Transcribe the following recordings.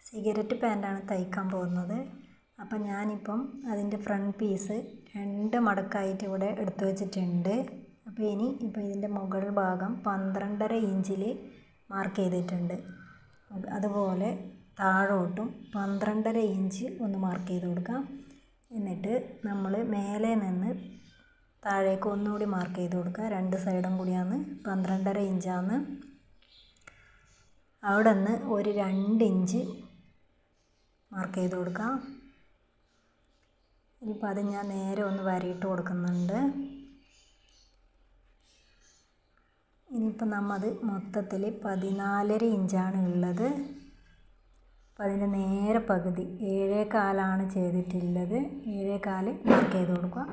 Cigarette പാൻറ്റാണ് തയ്ക്കാൻ പോകുന്നത്. അപ്പം ഞാനിപ്പം അതിൻ്റെ ഫ്രണ്ട് പീസ് 2 മടക്കായിട്ട് ഇവിടെ എടുത്തു വെച്ചിട്ടുണ്ട്. അപ്പോൾ ഇപ്പോൾ ഇതിൻ്റെ മുകൾ ഭാഗം 12.5 ഇഞ്ചിൽ മാർക്ക് ചെയ്തിട്ടുണ്ട്. അതുപോലെ താഴോട്ടും 12.5 ഇഞ്ച് ഒന്ന് മാർക്ക് ചെയ്ത് കൊടുക്കാം. എന്നിട്ട് നമ്മൾ മേലെ നിന്ന് താഴേക്ക് ഒന്നുകൂടി മാർക്ക് ചെയ്ത് കൊടുക്കുക. 2 സൈഡും കൂടിയാണ് 12.5 ഇഞ്ചാണ്. അവിടെ നിന്ന് ഒരു 2 ഇഞ്ച് മാർക്ക് ചെയ്ത് കൊടുക്കാം. ഇനിയിപ്പോൾ അത് ഞാൻ നേരെ ഒന്ന് വരയിട്ട് കൊടുക്കുന്നുണ്ട്. ഇനിയിപ്പോൾ അത് മൊത്തത്തിൽ 14.5 ഇഞ്ചാണ് ഉള്ളത്. അപ്പോൾ അതിൻ്റെ നേരെ പകുതി 7.25 ചെയ്തിട്ടുള്ളത്. 7.25 മാർക്ക് ചെയ്ത് കൊടുക്കുക.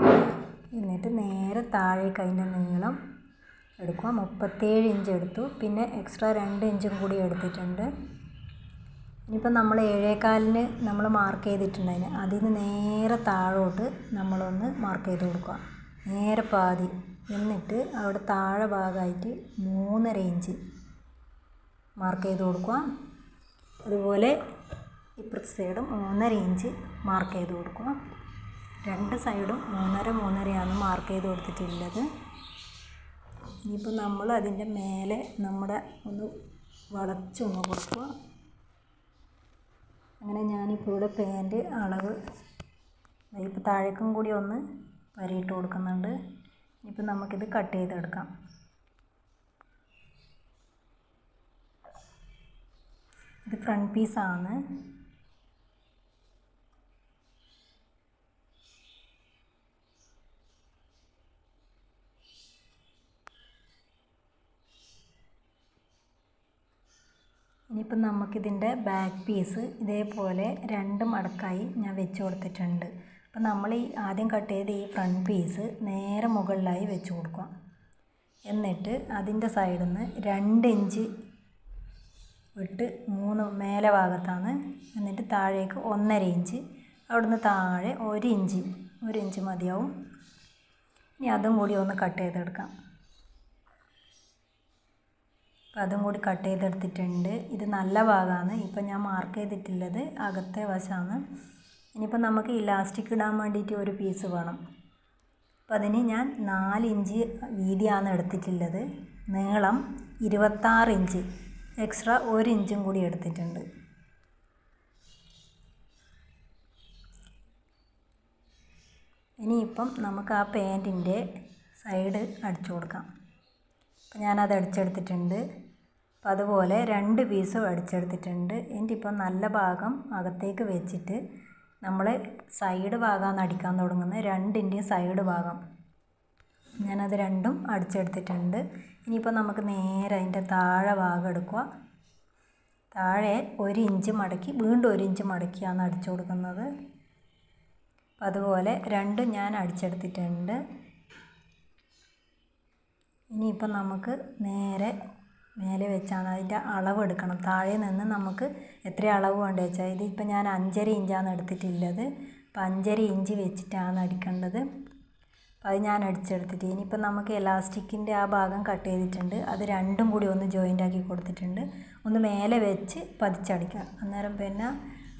എന്നിട്ട് നേരെ താഴേക്ക് അതിൻ്റെ നീളം എടുക്കുക. 37 ഇഞ്ച് എടുത്തു. പിന്നെ എക്സ്ട്രാ 2 ഇഞ്ചും കൂടി എടുത്തിട്ടുണ്ട്. ഇനിയിപ്പോൾ നമ്മൾ 7.25 നമ്മൾ മാർക്ക് ചെയ്തിട്ടുണ്ടായിന് അതിന് നേരെ താഴോട്ട് നമ്മളൊന്ന് മാർക്ക് ചെയ്ത് കൊടുക്കുക. നേരെ പാതി. എന്നിട്ട് അവിടെ താഴെ ഭാഗമായിട്ട് 3.5 ഇഞ്ച് മാർക്ക് ചെയ്ത് കൊടുക്കുക. അതുപോലെ ഇപ്പുറത്തെ സൈഡും 3.5 ഇഞ്ച് മാർക്ക് ചെയ്ത് കൊടുക്കുക. 2 സൈഡും 3.5 മാർക്ക് ചെയ്ത് കൊടുത്തിട്ടുള്ളത്. ഇനിയിപ്പോൾ നമ്മൾ അതിൻ്റെ മേലെ നമ്മുടെ ഒന്ന് വളച്ചൊന്ന് കൊടുക്കുക. അങ്ങനെ ഞാനിപ്പോൾ ഇവിടെ പാൻറ്റ് അളവ് ഇപ്പോൾ താഴേക്കും കൂടി ഒന്ന് വരയിട്ട് കൊടുക്കുന്നുണ്ട്. ഇനിയിപ്പോൾ നമുക്കിത് കട്ട് ചെയ്തെടുക്കാം. ഇത് ഫ്രണ്ട് പീസാണ്. ഇനിയിപ്പം നമുക്കിതിൻ്റെ ബാക്ക് പീസ് ഇതേപോലെ 2 മടക്കായി ഞാൻ വെച്ച് കൊടുത്തിട്ടുണ്ട്. അപ്പം നമ്മൾ ആദ്യം കട്ട് ചെയ്ത് ഈ ഫ്രണ്ട് പീസ് നേരെ മുകളിലായി വെച്ച് കൊടുക്കുക. എന്നിട്ട് അതിൻ്റെ സൈഡിൽ നിന്ന് 2 ഇഞ്ച് വിട്ട് 3 മേലെ ഭാഗത്താണ്. എന്നിട്ട് താഴേക്ക് 1.5 ഇഞ്ച്. അവിടുന്ന് താഴെ 1 ഇഞ്ച് മതിയാവും. ഇനി അതും കൂടി ഒന്ന് കട്ട് ചെയ്തെടുക്കാം. അപ്പോൾ അതും കൂടി കട്ട് ചെയ്തെടുത്തിട്ടുണ്ട്. ഇത് നല്ല ഭാഗമാണ്. ഇപ്പം ഞാൻ മാർക്ക് ചെയ്തിട്ടുള്ളത് അകത്തെ വശമാണ്. ഇനിയിപ്പോൾ നമുക്ക് ഇലാസ്റ്റിക് ഇടാൻ വേണ്ടിയിട്ട് ഒരു പീസ് വേണം. അപ്പോൾ അതിന് ഞാൻ 4 ഇഞ്ച് വീതിയാണ് എടുത്തിട്ടുള്ളത്. നീളം 26 ഇഞ്ച്. എക്സ്ട്രാ 1 ഇഞ്ചും കൂടി എടുത്തിട്ടുണ്ട്. ഇനിയിപ്പം നമുക്ക് ആ പാൻറ്റിൻ്റെ സൈഡ് അടിച്ചു കൊടുക്കാം. അപ്പോൾ ഞാനത് അടിച്ചെടുത്തിട്ടുണ്ട്. അപ്പോൾ അതുപോലെ 2 പീസും അടിച്ചെടുത്തിട്ടുണ്ട്. എന്നിട്ടിപ്പം നല്ല ഭാഗം അകത്തേക്ക് വെച്ചിട്ട് നമ്മൾ സൈഡ് ഭാഗമാണ് അടിക്കാൻ തുടങ്ങുന്നത്. 2ൻ്റെയും സൈഡ് ഭാഗം ഞാനത് 2ഉം അടിച്ചെടുത്തിട്ടുണ്ട്. ഇനിയിപ്പോൾ നമുക്ക് നേരെ അതിൻ്റെ താഴെ ഭാഗം എടുക്കുക. താഴെ 1 ഇഞ്ച് മടക്കി വീണ്ടും 1 ഇഞ്ച് മടക്കിയാണ് അടിച്ചു കൊടുക്കുന്നത്. അപ്പോൾ അതുപോലെ 2ഉം ഞാൻ അടിച്ചെടുത്തിട്ടുണ്ട്. ഇനിയിപ്പം നമുക്ക് നേരെ മേലെ വെച്ചാണ് അതിൻ്റെ അളവ് എടുക്കണം. താഴെ നിന്ന് നമുക്ക് എത്ര അളവ് വേണ്ടത് വെച്ചാൽ ഇതിപ്പോൾ ഞാൻ 5.5 ഇഞ്ചാണ് എടുത്തിട്ടുള്ളത്. അപ്പോൾ 5.5 ഇഞ്ച് വെച്ചിട്ടാണ് അടിക്കേണ്ടത്. അപ്പോൾ അത് ഞാൻ അടിച്ചെടുത്തിട്ട് ഇനിയിപ്പോൾ നമുക്ക് എലാസ്റ്റിക്കിൻ്റെ ആ ഭാഗം കട്ട് ചെയ്തിട്ടുണ്ട്. അത് 2ഉം കൂടി ഒന്ന് ജോയിൻ്റ് ആക്കി കൊടുത്തിട്ടുണ്ട്. ഒന്ന് മേലെ വെച്ച് പതിച്ചടിക്കുക. അന്നേരം പിന്നെ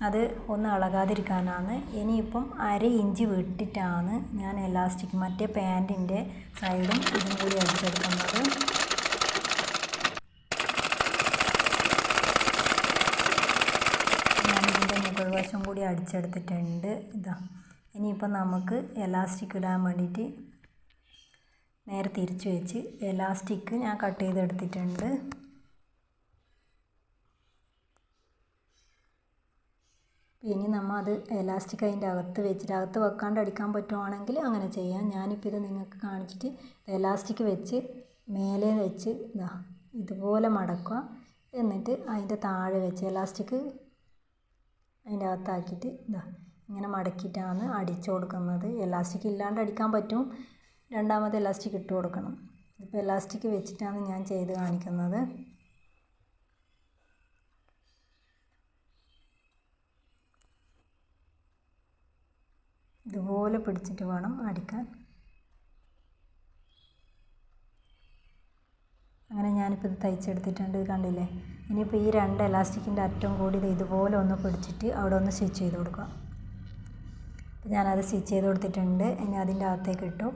അത് ഒന്ന് ഇളകാതിരിക്കാനാണ്. ഇനിയിപ്പം 1/2 ഇഞ്ച് വിട്ടിട്ടാണ് ഞാൻ എലാസ്റ്റിക് മറ്റേ പാൻറ്റിൻ്റെ സൈഡും ഇതും കൂടി അടിച്ചെടുക്കുന്നത്. ഞാനിതിൻ്റെ മുകൾ വശം കൂടി അടിച്ചെടുത്തിട്ടുണ്ട്. ഇനിയിപ്പം നമുക്ക് എലാസ്റ്റിക് ഇടാൻ വേണ്ടിയിട്ട് നേരെ തിരിച്ച് വെച്ച് എലാസ്റ്റിക് ഞാൻ കട്ട് ചെയ്തെടുത്തിട്ടുണ്ട്. ഇനി നമ്മൾ അത് എലാസ്റ്റിക് അതിൻ്റെ അകത്ത് വെച്ചിട്ട് അകത്ത് വെക്കാണ്ട് അടിക്കാൻ പറ്റുവാണെങ്കിൽ അങ്ങനെ ചെയ്യാം. ഞാനിപ്പോൾ ഇത് നിങ്ങൾക്ക് കാണിച്ചിട്ട് എലാസ്റ്റിക് വെച്ച് മേലെ വെച്ച് ഇതുപോലെ മടക്കുക. എന്നിട്ട് അതിൻ്റെ താഴെ വെച്ച് എലാസ്റ്റിക് അതിൻ്റെ അകത്താക്കിയിട്ട് ഇങ്ങനെ മടക്കിയിട്ടാണ് അടിച്ചു കൊടുക്കുന്നത്. എലാസ്റ്റിക് ഇല്ലാണ്ട് അടിക്കാൻ പറ്റും. രണ്ടാമത് എലാസ്റ്റിക് ഇട്ട് കൊടുക്കണം. ഇപ്പോൾ എലാസ്റ്റിക് വെച്ചിട്ടാണ് ഞാൻ ചെയ്ത് കാണിക്കുന്നത്. ഇതുപോലെ പിടിച്ചിട്ട് വേണം അടിക്കാൻ. അങ്ങനെ ഞാനിപ്പോൾ ഇത് തയ്ച്ചെടുത്തിട്ടുണ്ട്, കണ്ടില്ലേ. ഇനിയിപ്പോൾ ഈ 2 എലാസ്റ്റിക്കിൻ്റെ അറ്റവും കൂടി ഇത് ഇതുപോലെ ഒന്ന് പിടിച്ചിട്ട് അവിടെ ഒന്ന് സ്റ്റിച്ച് ചെയ്ത് കൊടുക്കുക. അപ്പോൾ ഞാനത് സ്റ്റിച്ച് ചെയ്ത് കൊടുത്തിട്ടുണ്ട്. ഇനി അതിൻ്റെ അകത്തേക്ക് ഇട്ടു.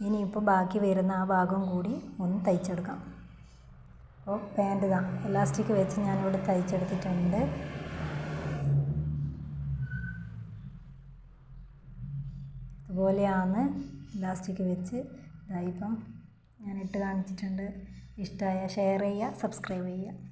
ഇനിയിപ്പോൾ ബാക്കി വരുന്ന ആ ഭാഗം കൂടി ഒന്ന് തയ്ച്ചെടുക്കാം. അപ്പോൾ പാൻറ്റ് ഇതാ എലാസ്റ്റിക് വെച്ച് ഞാനിവിടെ തയ്ച്ചെടുത്തിട്ടുണ്ട്. ഇതുപോലെയാണ് ഇലാസ്റ്റിക് വെച്ച് ഇതായിപ്പം ഞാൻ ഇട്ട് കാണിച്ചിട്ടുണ്ട്. ഇഷ്ടമായ ഷെയർ ചെയ്യുക, സബ്സ്ക്രൈബ് ചെയ്യുക.